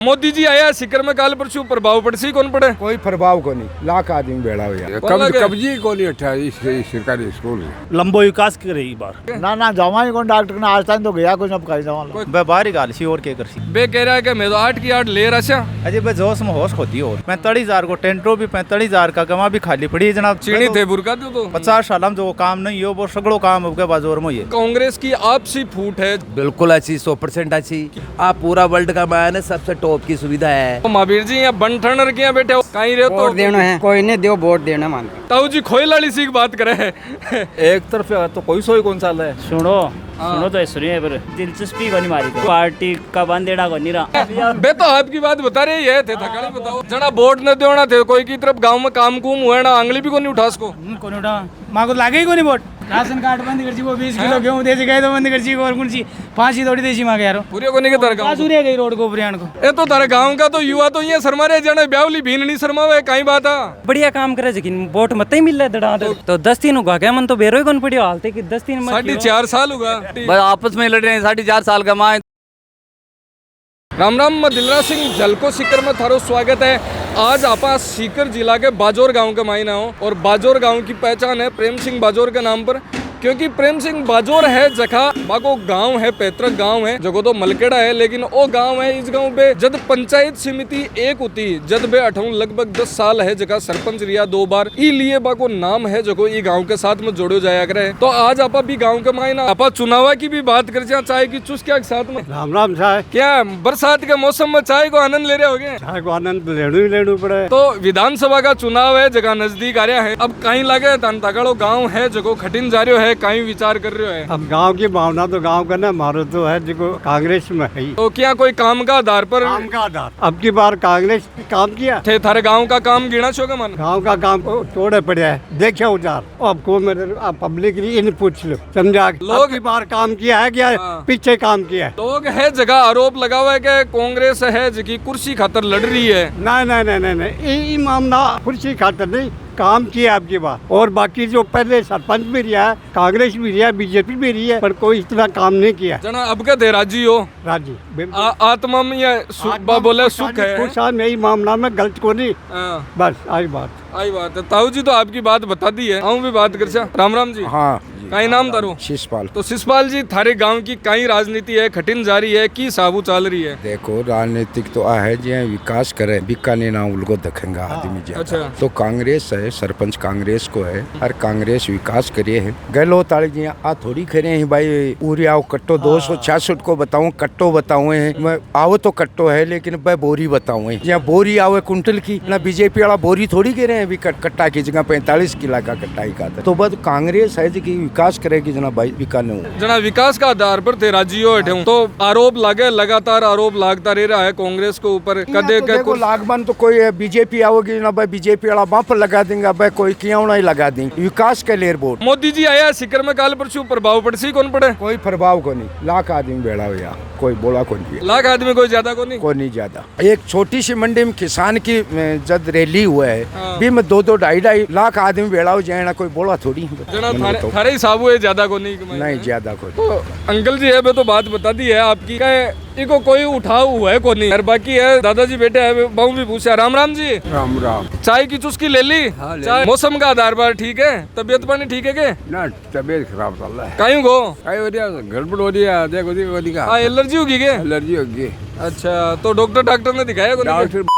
मोदी जी आया सिकर में काल परसों प्रभाव पड़सी कौन पड़े? कोई प्रभाव को नहीं, लाख आदमी बेड़ा हो यार। कब्जी को नहीं उठा इस सरकारी स्कूल लंबो विकास करे बार ना जावा कौन डॉक्टर ने आज तक तो गया कुछ अब कहीं जावा बे बाहर ही गाल सी और के करसी बे कह रहा है कि मैं तो 8 की 8 ले रहा। अजय बे जोश में होश खोदी और 45,000 को टेंटो भी 45,000 का गवा भी खाली पड़ी है जनाब। चीनी थे बुरका तो 50 साल हम जो काम नहीं हो वो सगड़ो काम अब के बाजोर में ये कांग्रेस की आपसी फूट है। बिल्कुल अच्छी 100% अच्छी। आप पूरा वर्ल्ड का मायने सबसे टॉप की सुविधा है। महावीर जी यहाँ बंठन किया बैठे हो कहीं रहे तो देना है कोई नहीं दो वोट देना मान ताऊ जी खोई लाली सी बात करे है। एक तरफ तो कोई सोई कौन सा है सुनो तो सुनिए पर दिलचस्पी को नहीं मारी पार्टी का बंदेड़ा को नहीं रहा। बे तो आपकी बात बता रही है थे थकाली बताओ जना वोट न देना थे कोई की तरफ गांव में काम कुम हुआ ना आंगली भी को नहीं उठा सको कौन उठा माँ को लागे ही को नहीं वोट राशन कार्ड बंद कर वो 20 किलो गेहूं दे गए तो बंद कर और कौन सी फांसी थोड़ी देसी मांगे यार पूरे को नहीं के तारे गांव सूर्य गई रोड को उपरियाण को ए तो तारे गांव का तो युवा तो ये शर्मा रे जने ब्यावली भीन नहीं शर्मावे कहीं बात है बढ़िया काम करे लेकिन वोट मत ही मिल रहा दड़ा तो 10 दिन होगा क्या मन तो बेरो ही कौन पड़ी हालते कि 10 दिन 4.5 साल होगा बस आपस में लड़ रहे हैं 4.5 साल का माँ। राम राम, मैं दिलराज सिंह जलको सीकर में थारो स्वागत है। आज आपा सीकर जिला के बाजोर गांव के मायना हो और बाजोर गांव की पहचान है प्रेम सिंह बाजोर के नाम पर, क्योंकि प्रेम सिंह बाजोर है जखा बाको गांव है, पैतृक गांव है, जगह तो मलकेड़ा है लेकिन वो गांव है। इस गांव पे जब पंचायत समिति एक होती जब बे अठाऊं लगभग 10 साल है जगह सरपंच रिया 2 बार ई लिए बाको नाम है जगो ये गांव के साथ में जोड़ो जाया करे। तो आज आपा भी गांव के मायना आपा चुनावा की भी बात कर चाय की चुस्किया के साथ में। राम राम साहब, क्या बरसात के मौसम में चाय को आनंद ले रहे होगे? चाय को आनंद लेना पड़े। तो विधानसभा का चुनाव है जगह नजदीक आ रहा है, अब कहीं लगे तगड़ो गाँव है जगो खटिन जा रहे है, कहीं विचार कर रहे हो? अब गांव की भावना तो गांव का ना मारो तो है जो कांग्रेस में है। तो क्या कोई काम का आधार पर? काम का आधार अब की बार कांग्रेस काम किया थे थारे गांव का काम गिना छोगे मन? गांव का काम तोड़े पड़े है, देखे उजार आपको मेरे पब्लिक इन पूछ लो समझा लोग की बार काम किया है क्या पीछे काम किया है। लोग है जगह आरोप लगा हुआ है कि कांग्रेस है जगह कुर्सी खातर लड़ रही है। नहीं ये मामला कुर्सी खातर नहीं, काम किया आपकी बात। और बाकी जो पहले सरपंच भी रहा है, कांग्रेस भी रहा है, बीजेपी भी रही है, पर कोई इतना काम नहीं किया। जना अब का दे राजी हो? राजी आत्मा में ये बोले सुख है खुश यही मामला में गलत को नहीं, बस आई बात है। ताऊ जी तो आपकी बात बता दी है, हम भी बात कर। राम राम जी। हाँ कई नाम तारो? शिषपाल। तो शिषपाल जी थारे गांव की कई राजनीति है खटिन जारी है की साबू चल रही है? देखो राजनीतिक तो है जे विकास करे बीकानेर ना उनको देखेंगे आदमी ज्यादा। अच्छा। तो कांग्रेस है, सरपंच कांग्रेस को है और कांग्रेस विकास करे है। गलो ताली जी आ थोड़ी खरे हैं भाई पूरी आओ कट्टो 266 को बताऊं कट्टो बताऊं है मैं आओ तो कट्टो है लेकिन भाई बोरी बताऊं है यहाँ बोरी आओ कुंटल की ना बीजेपी वाला बोरी थोड़ी कह रहे हैं कट्टा की जगह 45 किला का कट्टाई का तो बस कांग्रेस है जी विकास करेगी जना भाई बीकानेर जना विकास का आधार पर थे राजी हो बैठे तो आरोप लगे लगातार आरोप लागता रह रहा है कांग्रेस के ऊपर। कदे देखो लागबन तो कोई बीजेपी आओगी ना भाई बीजेपी वाला बाप लगा देंगे भाई कोई क्यों नहीं लगा देंगे विकास के लिए वोट। मोदी जी आया सिकर में काल परसों प्रभाव पड़सी कौन पड़े? कोई प्रभाव को नहीं, लाख आदमी बेड़ा हो यार कोई बोला कौन भी लाख आदमी कोई ज्यादा को नहीं ज्यादा। एक छोटी सी मंडी में किसान की जब रैली हुआ है भी में 2-2 2.5 लाख आदमी बेड़ा हो जाए ना कोई बोला थोड़ी थारे हिसाब है ज्यादा को नहीं ज्यादा को। तो अंकल जी है तो बात बता दी है आपकी इको कोई उठाव हुआ है को नहीं और बाकी है दादाजी बेटे है बहु भी पूछा। राम राम जी। राम राम। चाय की चुस्की ले ली? चाय मौसम का आधार पर ठीक है, तबियत पानी ठीक है के ना? तबियत खराब चल रहा है। कहीं को गड़बड़ हो रही है, देखो एलर्जी होगी के? एलर्जी होगी। अच्छा तो डॉक्टर ने दिखाया को? डॉक्टर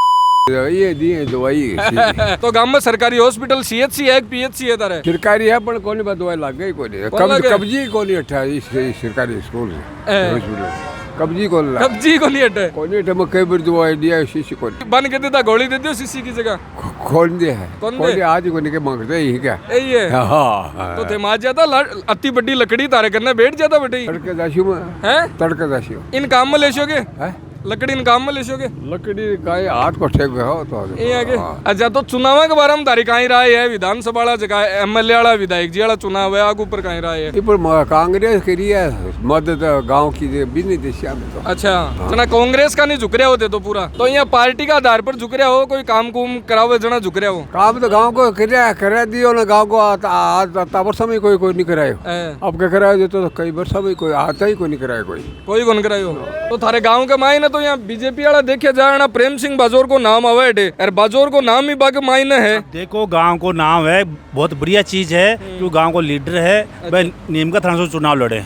ये दी है दवाई। तो गांव में सरकारी हॉस्पिटल सीएचसी है पीएचसी है तारे? सरकारी है पर कोनी बात दवाई लग गई कोनी कब्जी को नहीं उठा इस सरकारी स्कूल हॉस्पिटल कब्जी को नहीं हटे कोनी हटे मैं कई बार दवाई दिया शीशी को बन के देता गोली दे दियो शीशी की जगह खोल दे है कोनी आज कोनी के मांगते ही क्या यही है। हां तो थे मार जाता अति बड़ी लकड़ी तारे करने बैठ जाता बेटे तड़के दाशु में हैं तड़के दाशु इन काम में ले शोगे हैं लकड़ी इन काम में ले शोगे लकड़ी का हाथ को ठेक हो तो ये आगे। अच्छा तो चुनाव के बारे में तारीख कहीं राय है विधानसभा वाला जगह एमएलए वाला विधायक जी वाला चुनाव है आग ऊपर कहीं राय है? पर कांग्रेस के लिए मदद गांव की भी नहीं दिशा में तो। अच्छा जना कांग्रेस का नहीं झुक रहे होते तो पूरा तो यहाँ पार्टी का आधार पर झुक रहे हो कोई काम कुम करावे जना झुक रहे हो? काम तो गांव को करा दियो ना गांव को वर्ष में कोई नहीं करायो अब क्या करायो तो कई वर्ष में कोई आता ही कोई नहीं करायो कोई कौन करायो। तो थारे गाँव के मायने तो यहाँ बीजेपी वाला देखे जाए ना प्रेम सिंह बाजोर को नाम अवॉइड है और बाजोर को नाम ही बाकी मायने है। देखो गांव को नाम है, बहुत बढ़िया चीज है जो गांव को लीडर है भाई नीमका थाना से चुनाव लड़े।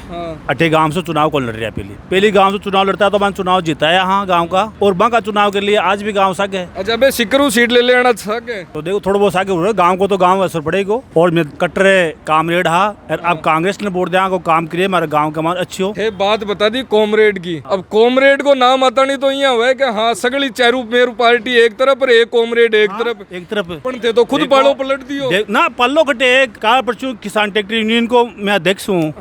अठे गांव से चुनाव को लड़ रहा है, पहली गांव से चुनाव लड़ता है तो चुनाव जीता है यहाँ गांव का, और वहाँ का चुनाव के लिए आज भी गांव सक है। अच्छा बे सिकरू सीट ले लेना सके तो देखो थोड़ा बहुत आगे हो रहा है, गांव को तो गांव असर पड़ेगा। और मैं कटरे कामरेड हा और अब कांग्रेस ने वोट दिया को काम करे हमारे गांव का मान अच्छी हो। ये बात बता दी कॉमरेड की, अब कॉमरेड को नाम आता नहीं तो यहाँ हुआ कि हाँ सगली चेरू मेरू पार्टी एक तरफ और एक कॉमरेड एक तरफ पण थे तो खुद पालो पलट दियो ना पल्लो कटे कार परचू किसान ट्रैक्टर यूनियन को मैं अध्यक्ष हूँ।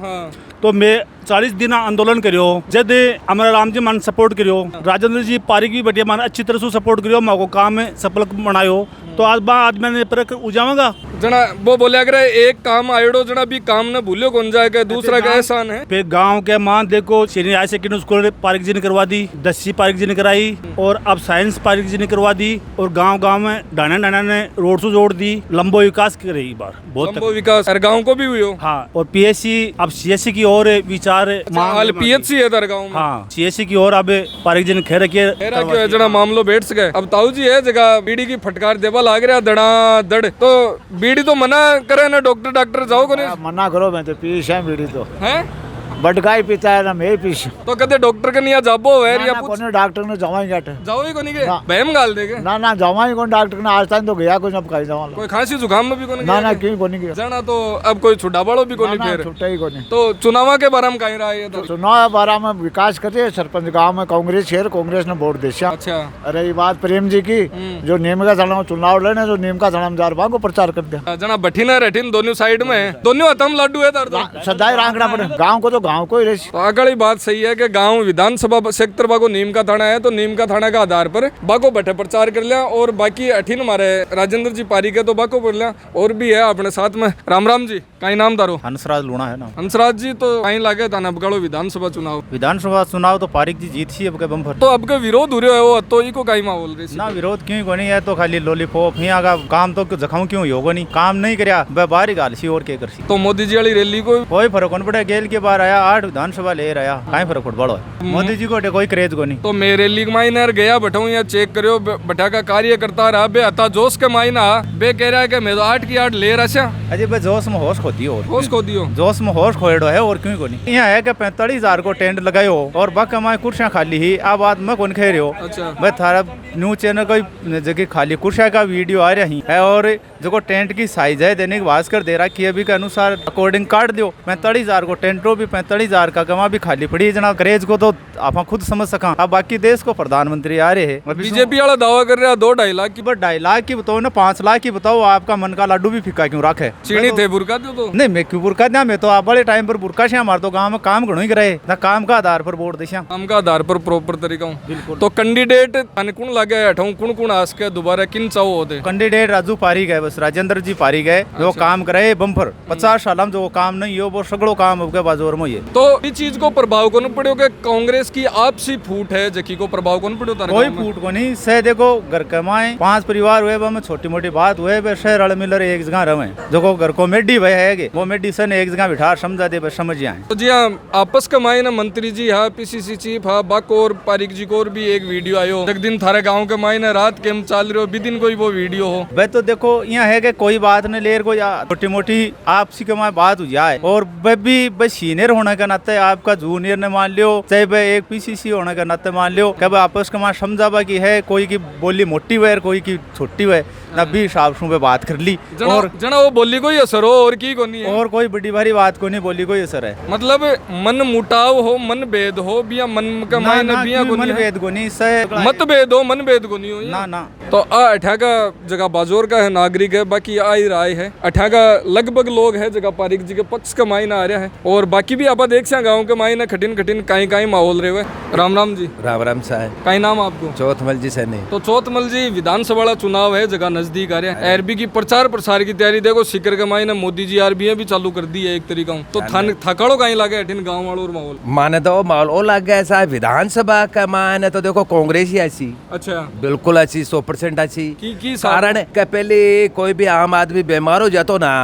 तो मैं 40 दिन आंदोलन करियो, जब अमरा राम जी मान सपोर्ट करियो, राजेंद्र जी पारिक भी बढ़िया मान अच्छी तरह से सपोर्ट करियो, माँ को काम में सफल बनायो। तो आज मैंने पर उजाऊंगा जना वो बोले अगर एक काम आयोडो जना भी काम न भूलो कौन जाएगा, दूसरा का एहसान है। फिर गांव के मान देखो सीनियर सेकेंडरी स्कूल पारिक जी ने करवा दी, 10वीं पारिक जी ने कराई, और अब साइंस पारिक जी ने करवा दी, और गांव में डाना ने रोड से जोड़ दी। लंबो विकास करेगी बार बहुत लंबो विकास और गाँव को भी हुई हो। हाँ, और पीएससी अब सीएससी की ओर विचार पीएचसी है तेरे गाँव में। हाँ, सीएससी की ओर अब पारिक जी ने खेर रखिए जना मामलो बैठ सके। अब ताऊ जी है जगह बीड़ी की फटकार देवा लाग रहा दड़ा दड़, तो बीड़ी तो मना करे ना, डॉक्टर जाओ को नहीं मना करो, मैं तो पीस है बीड़ी तो है बटका ही पीता है ना मैं पीस। तो कदे डॉक्टर के नहीं जाबो वेर या पूछ डॉक्टर ने जवाई गट जाओ ही कोनी के बहम गाल देगे ना जवाई कौन डॉक्टर ने आज तक तो गया कुछ अब कहीं जावा कोई खांसी जुकाम में भी कोनी ना क्यों कोनी गया जाना। तो अब कोई छुड़ा बड़ो भी कोनी फिर छुट्टा ही कोनी। तो चुनाव के बारे में कहीं रहा है? चुनाव बारे में विकास करते सरपंच गाँव में कांग्रेस शहर कांग्रेस ने वोट दिया। अच्छा, अरे ये बात प्रेम जी की जो नीम का थाना चुनाव लड़ने जो नीम का थाना में 4 को प्रचार कर दिया जना बठीना रठीन दोनों साइड में दोनों हतम लाडू है तार तो सदाई रांगना पड़े गाँव को तो गाँव को ही रही। अगली बात सही है कि गांव विधानसभा सेक्टर बाको नीम का थाना है, तो नीम का थाना का आधार पर बाको बठे प्रचार कर लिया, और बाकी अठीन हमारे राजेंद्र जी पारिक है तो बाको कर लिया, और भी है अपने साथ में राम जी कहीं नाम दारो हंसराज लूणा है ना। हंसराज जी तो कहीं लागे था नबगढ़ो विधानसभा चुनाव तो पारिक जी जीत ही अब के बम्पर। तो अब के विरोध हो रहे हो वो तो को कहीं माँ बोल रही ना विरोध क्यों को नहीं है, तो खाली लॉलीपॉप यहाँ का काम तो जखाऊ क्यों होगा नहीं, काम नहीं करया बाहर ही गाल सी और क्या कर सी। तो मोदी जी वाली रैली को कोई फर्क नहीं पड़ा, गेल के बार आया 8 विधानसभा ले रहा कहीं फर्क पड़ बड़ो है मोदी जी को कोई क्रेज को नहीं। तो मैं रैली माइनर गया बैठाऊं या चेक करियो बैठा का कार्य करता रहा बे अता जोश के मायना बे कह रहा है कि मैं तो 8 की 8 ले रहा। अजय भाई जोश में होश खो दियो, होश खो दियो, जोश में होश खोएडो है और क्यों को नहीं। यहाँ है कि 45,000 को टेंट लगायो और बाकी हमारी कुर्सियां खाली ही आ बात में कौन कह रहे हो। अच्छा, भाई थारा न्यूज चैनल कोई जगह खाली कुर्सियां का वीडियो आ रही है, और जो टेंट की साइज है दैनिक भास्कर दे रहा कि अभी के अनुसार अकॉर्डिंग काट दो 45,000 को टेंटो भी 45,000 का गवा भी खाली पड़ी जना क्रेज को तो आप खुद समझ सका। अब बाकी देश को प्रधानमंत्री आ रहे हैं, बीजेपी वाला दावा कर रहा 2-2.5 लाख की, बस 2.5 लाख की बताओ ना 5 लाख की बताओ, आपका मन का लड्डू भी फीका क्यों रखे। चीनी थे बुरका तो नहीं मैं क्यों बुरका दिया, मैं तो आप बड़े टाइम पर बुरका से हमारे तो गाँव में काम घणो ही करे ना, काम का आधार पर वोट दिशा काम का आधार पर प्रॉपर तरीका हूँ। तो कैंडिडेट कौन लगे हटाऊं कौन आस के दोबारा किन चाहो होते कैंडिडेट राजू पारिक है, बस राजेंद्र जी पारिक है जो काम करे बम्पर 50 साल में जो काम नहीं हो वो सगड़ो काम हो गया बाजोर में। ये तो इस चीज को प्रभाव को पड़ो कि कांग्रेस की आपसी फूट है जकी को प्रभाव को पड़ो? कोई फूट को नहीं से देखो घर कमाए 5 परिवार हुए वो छोटी मोटी बात हुए वे शहर अड़ मिलर एक जगह रहे जो घर को मेडी भय है वो मेडिसन एक जगह बिठा समझा दे समझ आए। तो जी हाँ आपस का मायने मंत्री जी हाँ पीसीसी चीफ हाँ बाकोर पारिक जी को भी एक वीडियो आयो एक दिन थारे गाँव के मायने रात केम चाल रहे हो बिदिन कोई वो वीडियो हो भाई। तो देखो यहाँ है कि कोई बात नहीं ले कोई छोटी मोटी आपसी के माय बात हो जाए, और भी भाई सीनियर होने के नाते आपका जूनियर ने मान लियो चाहे भाई एक पीसीसी होने के नाते मान लियो कि आपस के माय समझावा की है कोई की बोली मोटी हुए कोई की छोटी हुए ना भी हिसाब से बात कर ली और जना वो बोली कोई असर हो और की को नहीं है और कोई बड़ी भारी बात को नहीं बोली कोई असर है। मतलब मन मुटाव हो मन भेद हो बिया मन का मायने बिया को मन भेद को नहीं से मत भेद हो मन भेद को नहीं हो ना ना। तो अठा का जगह बाजोर का है नागरिक है बाकी आ ही राय है अठा का लगभग लोग है जगह पारिक जी के पक्ष का मायना आ रहा है और बाकी भी आप देख से गाँव के मायने कठिन कठिन कहीं कहीं माहौल रहे हुए। राम जी राम साहब कहीं नाम आपको? चौथमल जी सैनी। तो चौथमल जी विधानसभा चुनाव है जगह नजदीक आ रहे हैं, अरबी की प्रचार प्रसार की तैयारी देखो सिकर के मायने मोदी जी आरबी भी चालू कर दी है एक तरीका हूँ। तो थकाड़ो कहीं लगे अठिन गाँव वालों और माहौल माने तो माहौल वो लग गया साहब। विधानसभा का माने तो देखो कांग्रेस ही अच्छी, अच्छा बिल्कुल अच्छी, 100% अच्छी। की कारण है पहले कोई भी आम आदमी बीमार हो जातो ना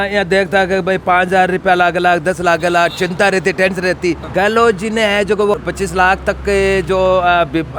यहाँ देखता कि भाई 5,000 रुपया लाग लाख 10 लाख लाख चिंता रहती, टेंशन रहती। गहलोत जी ने है जो 25 लाख तक के जो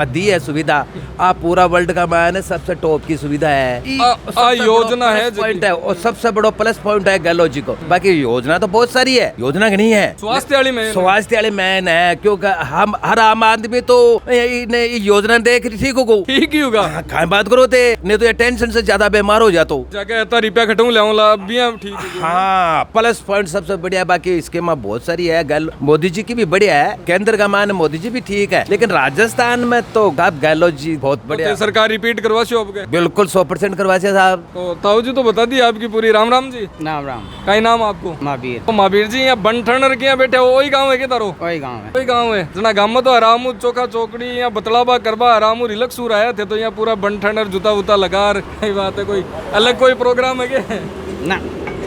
दी है सुविधा, आप पूरा वर्ल्ड का मायने सबसे टॉप की सुविधा है। योजना है पॉइंट है और सबसे बड़ा प्लस पॉइंट है गहलोत जी को। बाकी योजना तो बहुत सारी है, योजना की नहीं है स्वास्थ्य वाली मैन है, क्योंकि हम हर आम आदमी तो योजना देख ठीक होगा, ठीक ही होगा। कहीं बात करो थे, नहीं तो ये टेंशन से ज्यादा बीमार हो जातो जाके इतना रुपया खटूं ले लाभ भी है, ठीक है। हाँ प्लस पॉइंट सबसे बढ़िया। बाकी स्कीम बहुत सारी है, मोदी जी की भी बढ़िया है, केंद्र का मान मोदी जी भी ठीक है, लेकिन राजस्थान में तो गहलोत जी बहुत बढ़िया। सरकार रिपीट करवा आपके बिल्कुल 100% करवा साहब। तो ताऊ जी तो बता दी आपकी पूरी। राम राम जी। नाम राम कई नाम आपको? महावीर। तो महावीर जी यहाँ बनठनर के यहाँ बैठे हो, वही गाँव है क्या तारो? वही गाँव है। वही गाँव है जना गाँव में तो आरामू चौका चौकड़ी यहाँ बतलाबा करबा आरामू रिलैक्स हो रहा है थे, तो यहाँ पूरा बनठनर जूता वूता लगा रही बात है। कोई अलग कोई प्रोग्राम है क्या? ना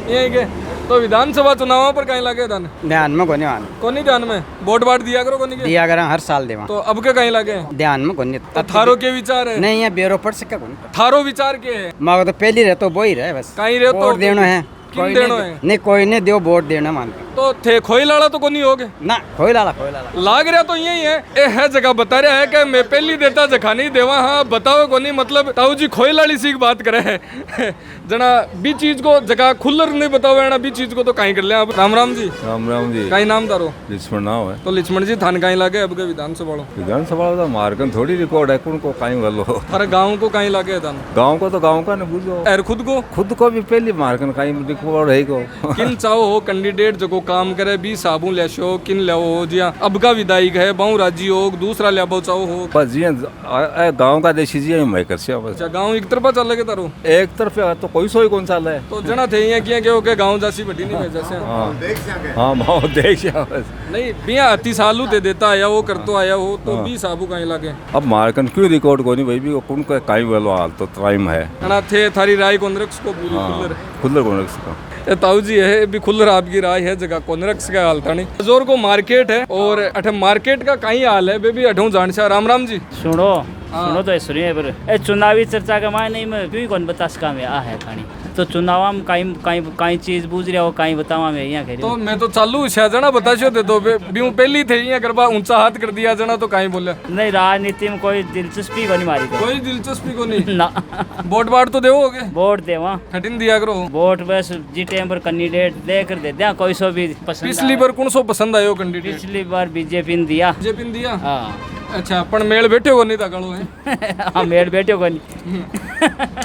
यही के तो विधानसभा चुनाव पर कहीं लगे ध्यान? ध्यान में कोनी मान कोनी ध्यान में वोट बाट दिया करो कोनी के? दिया करा हर साल देवा। तो अब के कहीं लगे ध्यान में कोनी। तो थारो के विचार है? नहीं है बेरो पड़ सका कोनी। थारो विचार के है? मांगो तो पहली रहे तो वो ही रहे बस। कहीं रहे तो वोट देना है। किन देना है? नहीं कोई नहीं दो वोट देना मानते। तो थे खोई लाड़ा तो कोनी हो गए ना खोई लाला लाग रहा तो यही है। ए है जगह बता रहा है कि मैं पहली देता जखा नहीं देवा। हाँ बताओ कोनी मतलब ताऊ जी खोई लाड़ी सी बात करे है जना भी चीज को जगह खुल्लर नहीं बताओ ना भी चीज को तो कहीं कर ले आप। राम राम जी। राम राम जी। कहीं नाम तारो? लक्ष्मण नाम है। तो लक्ष्मण जी थान कहीं लागे अब के विधानसभा तो मार्कन थोड़ी रिकॉर्ड है, कौन को कहीं वालो अरे गाँव को कहीं लागे थान? गाँव को तो गाँव का न बुझो, और खुद को भी पहली मार्कन कहीं रिकॉर्ड है को किन चाहो हो कैंडिडेट जो काम करे भी साबुन ले शो किन ले हो जिया अब का विधायक है बहु राज्य हो दूसरा ले चाहो हो बस जी गांव का देशी जी मैं कर से बस। अच्छा गांव एक तरफा चल के तारो? एक तरफ तो कोई सोई कौन सा है तो जना थे यहाँ किया के गांव जासी बटी नहीं है जैसे। हां माओ देख बस नहीं बिया 30 सालू दे देता आया वो करतो आया हो तो भी साबु कहीं लागे। अब मार्कन क्यों रिकॉर्ड कोनी भाई भी कौन को काई वालो हाल तो टाइम है ना थे थारी राय कॉन्ग्रेस को पूरी खुल्लर कॉन्ग्रेस का ताऊ जी है भी खुल्लर आपकी राय है जगह कॉन्ग्रेस का हाल था नहीं जोर को मार्केट है और अठे मार्केट का कहीं हाल है बेबी अठो जान सा। राम राम जी। सुनो सुनो तो सुनिए पर ए चुनावी चर्चा के मायने में क्यों कौन बता सका में आ है कहानी तो चुनाव में कहीं चीज बूझ रहा हो कहीं बतावा में यहाँ तो मैं तो चालू छा जना बता दे तो ब्यू पहली थे यहाँ करबा ऊंचा हाथ कर दिया जना तो कहीं बोले नहीं राजनीति में कोई दिलचस्पी को नहीं मारी कोई दिलचस्पी को नहीं ना वोट बाट तो देवोगे? वोट देवा खटिन दिया करो वोट बस जी टाइम पर कैंडिडेट दे कर दे दिया कोई सो भी पसंद। पिछली बार कौन सो पसंद आयो कैंडिडेट? पिछली बार बीजेपी ने दिया। बीजेपी ने दिया? हाँ। अच्छा पण मेल बैठे को नहीं था गणो है हाँ मेल बैठे को नहीं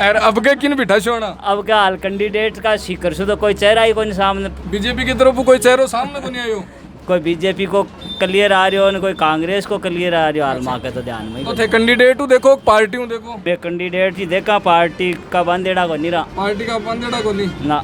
और अब के किन बिठा छोड़ा? अब क्या हाल कैंडिडेट का सीकर से तो कोई चेहरा ही कोई सामने बीजेपी की तरफ कोई चेहरा सामने को नहीं आयो। कोई बीजेपी को क्लियर आ रही हो कोई कांग्रेस को क्लियर आ रही हो हाल माँ के तो ध्यान में तो थे कैंडिडेट देखो पार्टी देखो मैं कैंडिडेट ही देखा पार्टी का बंदेड़ा को नहीं रहा पार्टी का बंदेड़ा को नहीं ना।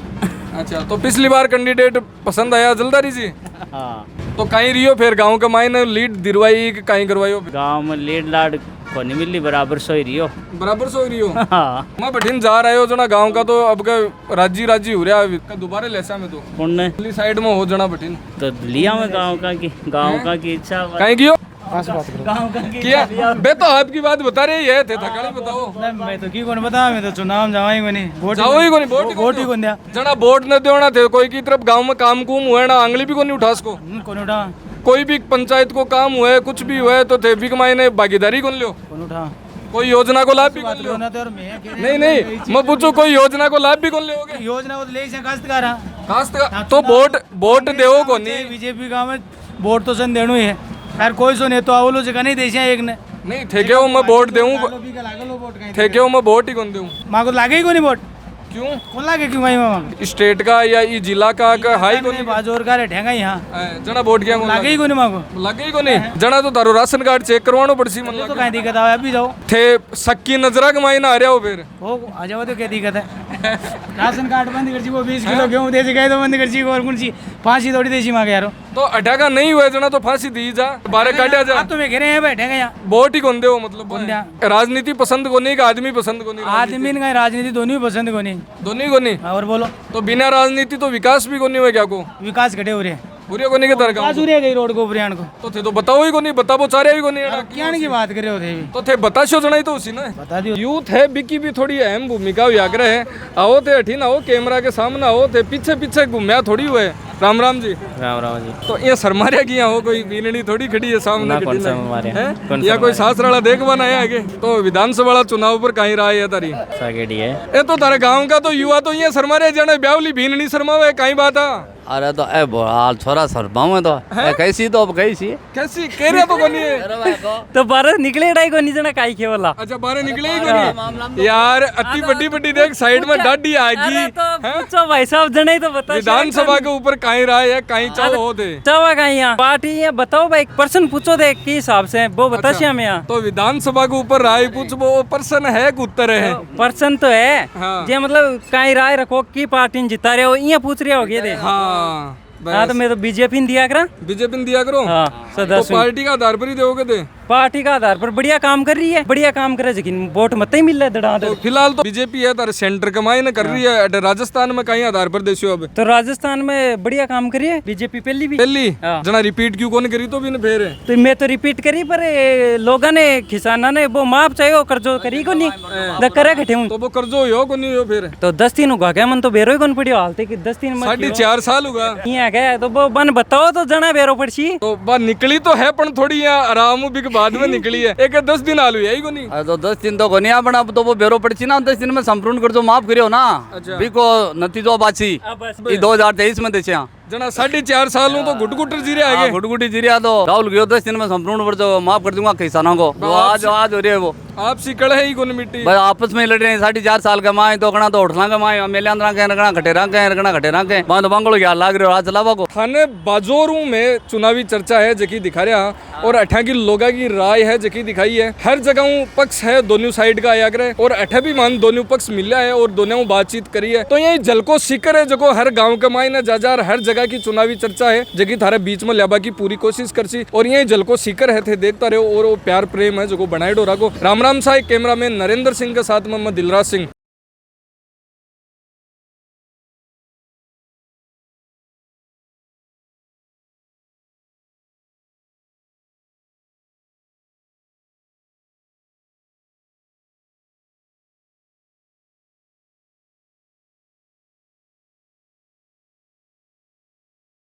अच्छा तो पिछली बार कैंडिडेट पसंद आया जलदारी जी? हाँ। तो कहीं रियो फिर गांव के मायने लीड दिलवाई कहीं करवाई? गांव में लीड लाड को नहीं मिली बराबर सोई रियो हाँ। मैं बठिन जा रहे हो जना गांव का तो अब का राज्य हो रहा दोबारा लेसा में तो पुण्य साइड में हो जना बठिन तो लिया मैं गांव का की इच्छा कहीं कियो किया बे तो आपकी बात बता रही है थे थकाली बताओ। मैं तो की कौन बता मैं तो चुनाव जावा ही कोनी वोट ही कोनी जना वोट न देना थे कोई की तरफ गांव में काम कुम हुए ना आंगली भी कोनी उठास को कौन उठा कोई भी पंचायत को काम हुए कुछ भी हुए तो थे भी मायने भागीदारी कौन लो कौन उठा कोई योजना को लाभ भी कौन लो? नहीं मैं पूछू कोई योजना को लाभ भी कौन लोगे? योजना को ले काश्तकार तो वोट देवो को नहीं बीजेपी का में वोट तो सन देनु है यार कोई सो नहीं तो आवलो जगह नहीं देशा एक ने नहीं ठेके हो मैं वोट देऊं ठेके हो मैं वोट ही कौन दूं? मां को लागे ही कोनी वोट क्यों कौन लागे क्यों भाई मां स्टेट का या ई जिला का हाई को नहीं बाजोर का ठेंगा यहां जना वोट क्या लागे ही कोनी मां को लागे ही कोनी जना तो तारो राशन कार्ड चेक करवानो पड़सी मतलब तो कहीं दिक्कत आवे अभी जाओ थे सक्की नजरा के मायने आ रहा हो फिर हो आ जाओ तो क्या दिक्कत है राशन कार्ड बंद कर ची वो 20 किलो गेहूं दे गए तो बंद कर ची और कौन सी फांसी थोड़ी देसी मांगे यारो तो अठाका नहीं हुए जना तो फांसी दी जा बारे काटा जा आप तो मैं घेरे हैं बैठे हैं यहाँ वोट ही कौन दे हो मतलब कौन दिया? राजनीति पसंद को नहीं का आदमी पसंद को नहीं आदमी ने राजनीति दोनों ही पसंद को नहीं दोनों को नहीं और बोलो तो बिना राजनीति तो विकास भी को नहीं हुआ क्या को विकास घटे हो रहे पूरे को नहीं के तरह विकास हो रहे गई रोड को उपरियाण को तो थे तो बताओ ही को नहीं बताओ चारे ही को नहीं क्या की बात करे होते तो थे बताशो जनाई तो उसी ना बता दियो यूथ है बिकी भी थोड़ी अहम भूमिका व्याग्रह है आओ थे अठीन आओ कैमरा के सामने आओ थे पीछे पीछे घूमया थोड़ी हुए राम राम जी तो ये सरमारिया की हो कोई बीनड़ी थोड़ी खड़ी है सामने हैं? या कोई सासराला देखवाना है आगे तो विधानसभा चुनाव पर कहीं रहा है तारी ये तो तारे गांव का तो युवा तो ये सरमारिया जाने ब्यावली बीनड़ी शर्मावे कहीं बात है अरे तो ए हाल छोरा शर्माऊ है तो कैसी तो अब कैसी कैसी कह रहे तो कोनी है तो बारह निकले डाई को नहीं जना काई केवला अच्छा बाहर निकले ही कोनी यार अति बड़ी बड़ी देख साइड में डाडी आएगी पूछो भाई साहब जने तो बता विधानसभा के ऊपर कहीं रहा है कहीं चाहो हो दे चावा कहीं यहाँ पार्टी ये बताओ भाई पर्सन पूछो दे किस हिसाब से वो बता सी हमें यहाँ तो विधानसभा के ऊपर राय पूछ वो पर्सन है कि उत्तर है पर्सन तो है ये मतलब कहीं राय रखो की पार्टी जिता रहे हो ये पूछ रहे हो दे हाँ तो मैं तो बीजेपी ने दिया करा बीजेपी ने दिया करो हाँ तो पार्टी का आधार पर ही दोगे दे पार्टी का आधार पर बढ़िया काम कर रही है बढ़िया काम करे लेकिन वोट मत ही मिल रहा है दड़ा तो फिलहाल तो बीजेपी है तारे सेंटर कमाई न कर रही है राजस्थान में कहीं आधार पर देशियो अब तो राजस्थान में बढ़िया काम करी है बीजेपी पहली जना रिपीट क्यों कौन करी तो भी न फेर तो मैं तो रिपीट करी पर लोगों ने किसाना ने वो माफ चाहिए कर्जो करी को नहीं करे घटे हूँ तो वो कर्जो हो को नहीं हो फिर तो 10 दिन होगा क्या मन तो बेरो ही कौन पड़ी हालते कि 10 दिन 4.5 साल होगा यहाँ गया तो वो बन बताओ तो जना बेरो पड़सी तो बात निकली तो है पर थोड़ी यहाँ आराम भी बाद में निकली है एक 10 दिन आलू यही को नहीं तो 10 दिन तो को नहीं बना तो वो बेरो पड़ची ना 10 दिन में संपूर्ण कर जो माफ करियो ना बिको नतीजो बाची 2023 में देचे जना 4.5 साल तो गुटगुटर जीरे आगे गुटगुटी जीरिया तो राहुल गयो 10 दिन में संपूर्ण पर जो माफ कर दूंगा किसानों को आज हो रही है वो आप सिकड़ है ही कोन मिट्टी भाई आपस में लड़ रहे हैं 4.5 साल के माए तो कणा तो उठला के माए मेले अंदर के रखना घटेरा के वहां तो बंगलो क्या लाग रहे हो आज चलावा को थाने बाजोरू में चुनावी चर्चा है जकी दिखा रहा और अठा की लोगा की राय है जकी दिखाई है हर जगह पक्ष है दोनों साइड का आग्रह और अठा भी मान दोनों पक्ष मिला है और दोनों बातचीत करी है तो यही जलको सिकर है जो हर गाँव के माए न जाजार हर जगह की चुनावी चर्चा है जकी थारे बीच में लेबा की पूरी कोशिश करसी और यही जलको सिकर है थे देखता रहो और वो प्यार प्रेम है जो बनाए डोरा को राम राम साहब कैमरामैन नरेंद्र सिंह के साथ में दिलराज सिंह।